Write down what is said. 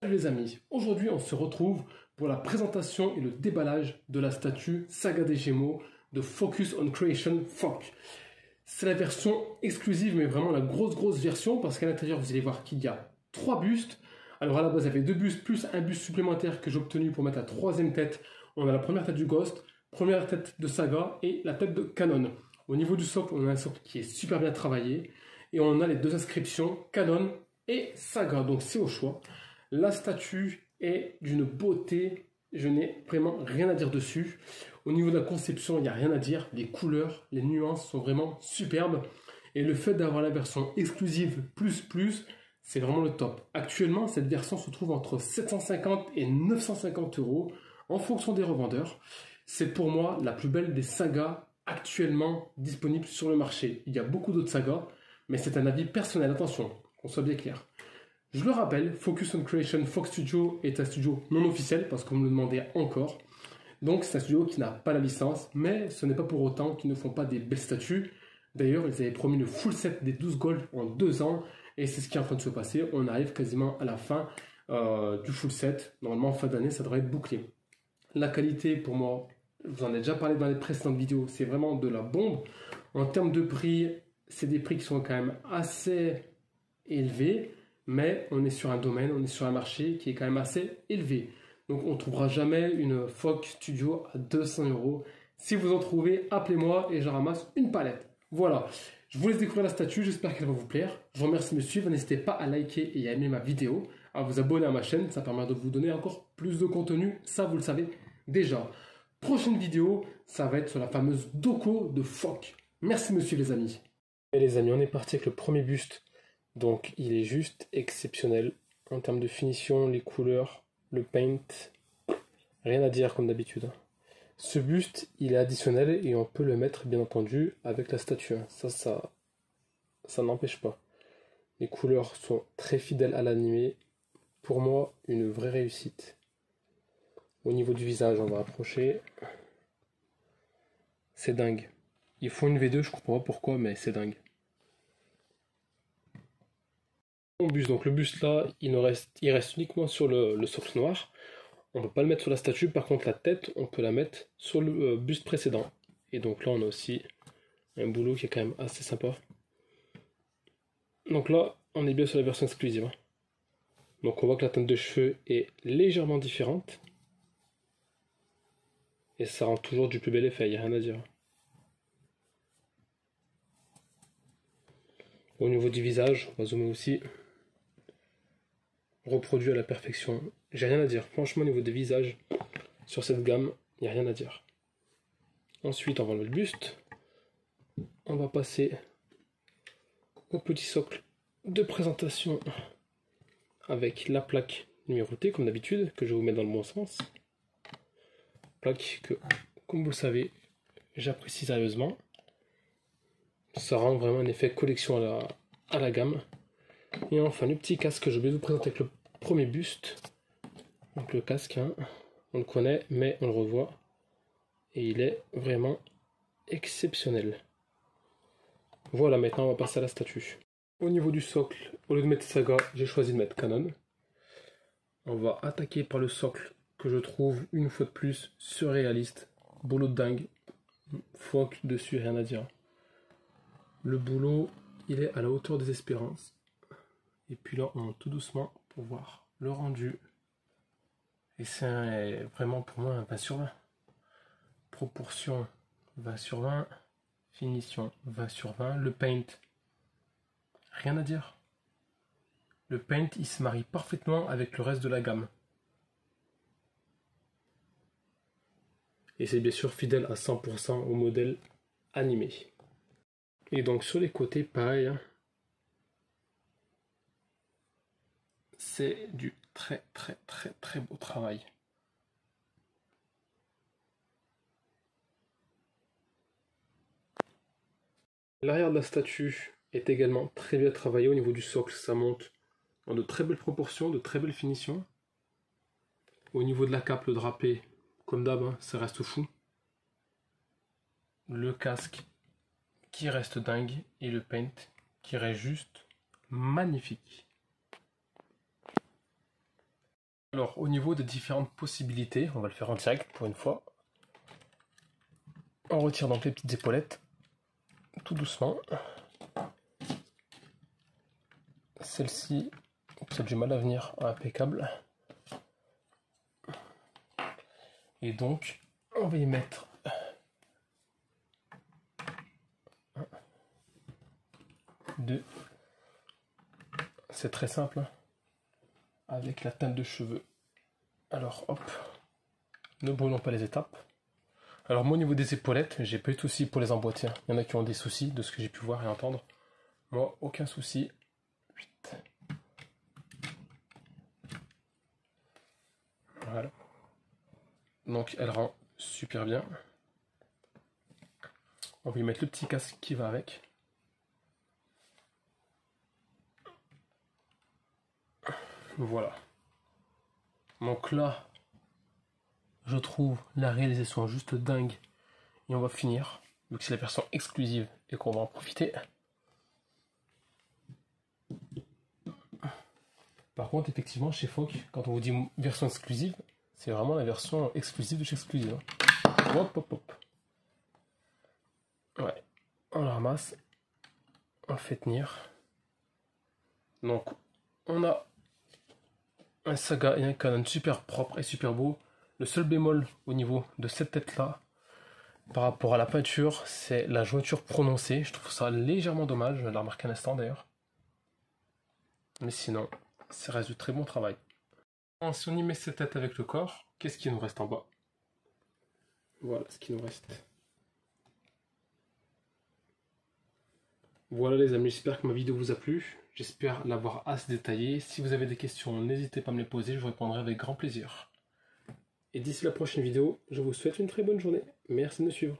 Salut les amis, aujourd'hui on se retrouve pour la présentation et le déballage de la statue Saga des Gémeaux de Focus on Creation FOC. C'est la version exclusive mais vraiment la grosse version parce qu'à l'intérieur vous allez voir qu'il y a 3 bustes. Alors à la base il y avait 2 bustes plus un buste supplémentaire que j'ai obtenu pour mettre la troisième tête. On a la première tête du Ghost, première tête de Saga et la tête de Kanon. Au niveau du socle, on a un socle qui est super bien travaillé et on a les deux inscriptions Kanon et Saga, donc c'est au choix. La statue est d'une beauté, je n'ai vraiment rien à dire dessus. Au niveau de la conception, il n'y a rien à dire. Les couleurs, les nuances sont vraiment superbes. Et le fait d'avoir la version exclusive plus, c'est vraiment le top. Actuellement, cette version se trouve entre 750 et 950 euros en fonction des revendeurs. C'est pour moi la plus belle des sagas actuellement disponibles sur le marché. Il y a beaucoup d'autres sagas, mais c'est un avis personnel, attention, qu'on soit bien clair. Je le rappelle, Focus on Creation Fox Studio est un studio non officiel parce que vous me le demandez encore. Donc c'est un studio qui n'a pas la licence, mais ce n'est pas pour autant qu'ils ne font pas des belles statues. D'ailleurs, ils avaient promis le full set des 12 gold en 2 ans et c'est ce qui est en train de se passer. On arrive quasiment à la fin du full set. Normalement, en fin d'année, ça devrait être bouclé. La qualité, pour moi, je vous en ai déjà parlé dans les précédentes vidéos, c'est vraiment de la bombe. En termes de prix, c'est des prix qui sont quand même assez élevés. Mais on est sur un domaine, on est sur un marché qui est quand même assez élevé. Donc on ne trouvera jamais une FOC Studio à 200 euros. Si vous en trouvez, appelez-moi et je ramasse une palette. Voilà, je vous laisse découvrir la statue, j'espère qu'elle va vous plaire. Je vous remercie de me suivre, n'hésitez pas à liker et à aimer ma vidéo, à vous abonner à ma chaîne, ça permet de vous donner encore plus de contenu, ça vous le savez déjà. Prochaine vidéo, ça va être sur la fameuse Doko de FOC. Merci de me suivre les amis. Et les amis, on est parti avec le premier buste. Donc il est juste exceptionnel en termes de finition, les couleurs, le paint, rien à dire comme d'habitude. Ce buste il est additionnel et on peut le mettre bien entendu avec la statue. Ça n'empêche pas. Les couleurs sont très fidèles à l'animé. Pour moi, une vraie réussite. Au niveau du visage, on va approcher. C'est dingue. Ils font une V2, je comprends pas pourquoi, mais c'est dingue. Buste. Donc le buste là, il reste uniquement sur le socle noir. On ne peut pas le mettre sur la statue, par contre la tête, on peut la mettre sur le buste précédent. Et donc là on a aussi un boulot qui est quand même assez sympa. Donc là, on est bien sur la version exclusive. Donc on voit que la teinte de cheveux est légèrement différente. Et ça rend toujours du plus bel effet, il n'y a rien à dire. Au niveau du visage, on va zoomer aussi. Reproduit à la perfection. J'ai rien à dire. Franchement, au niveau des visages, sur cette gamme, il n'y a rien à dire. Ensuite, on va enlever le buste. On va passer au petit socle de présentation avec la plaque numérotée, comme d'habitude, que je vais vous mettre dans le bon sens. Plaque que, comme vous le savez, j'apprécie sérieusement. Ça rend vraiment un effet collection à la gamme. Et enfin, le petit casque que je vais vous présenter avec le premier buste. Donc le casque, hein, on le connaît, mais on le revoit. Et il est vraiment exceptionnel. Voilà, maintenant on va passer à la statue. Au niveau du socle, au lieu de mettre Saga, j'ai choisi de mettre Kanon. On va attaquer par le socle que je trouve, une fois de plus, surréaliste. Boulot de dingue. FOC dessus, rien à dire. Le boulot, il est à la hauteur des espérances. Et puis là, on monte tout doucement pour voir le rendu. Et c'est vraiment pour moi un 20 sur 20. Proportion 20 sur 20. Finition 20 sur 20. Le paint, rien à dire. Le paint, il se marie parfaitement avec le reste de la gamme. Et c'est bien sûr fidèle à 100% au modèle animé. Et donc sur les côtés, pareil, hein. C'est du très beau travail. L'arrière de la statue est également très bien travaillé au niveau du socle, ça monte en de très belles proportions, de très belles finitions. Au niveau de la cape, le drapé, comme d'hab, hein, ça reste fou. Le casque qui reste dingue et le paint qui reste juste magnifique. Alors, au niveau des différentes possibilités, on va le faire en direct pour une fois. On retire donc les petites épaulettes, tout doucement. Celle-ci, ça a du mal à venir, impeccable. Et donc, on va y mettre un, deux. C'est très simple, avec la teinte de cheveux. Alors, hop, ne brûlons pas les étapes. Alors, moi, au niveau des épaulettes, j'ai pas eu de soucis pour les emboîter. Il y en a qui ont des soucis, de ce que j'ai pu voir et entendre. Moi, aucun souci. Voilà. Donc, elle rend super bien. On va y mettre le petit casque qui va avec. Voilà. Donc là, je trouve la réalisation juste dingue. Et on va finir, vu que c'est la version exclusive et qu'on va en profiter. Par contre, effectivement, chez Foc, quand on vous dit version exclusive, c'est vraiment la version exclusive de chez exclusive. Hop, hop, hop. Ouais. On la ramasse. On le fait tenir. Donc, on a un Saga et un Canon super propre et super beau. Le seul bémol au niveau de cette tête-là, par rapport à la peinture, c'est la jointure prononcée. Je trouve ça légèrement dommage. Je vais la remarquer un instant d'ailleurs. Mais sinon, ça reste du très bon travail. Si on y met cette tête avec le corps, qu'est-ce qui nous reste en bas? Voilà ce qui nous reste. Voilà les amis, j'espère que ma vidéo vous a plu. J'espère l'avoir assez détaillée. Si vous avez des questions, n'hésitez pas à me les poser, je vous répondrai avec grand plaisir. Et d'ici la prochaine vidéo, je vous souhaite une très bonne journée. Merci de me suivre.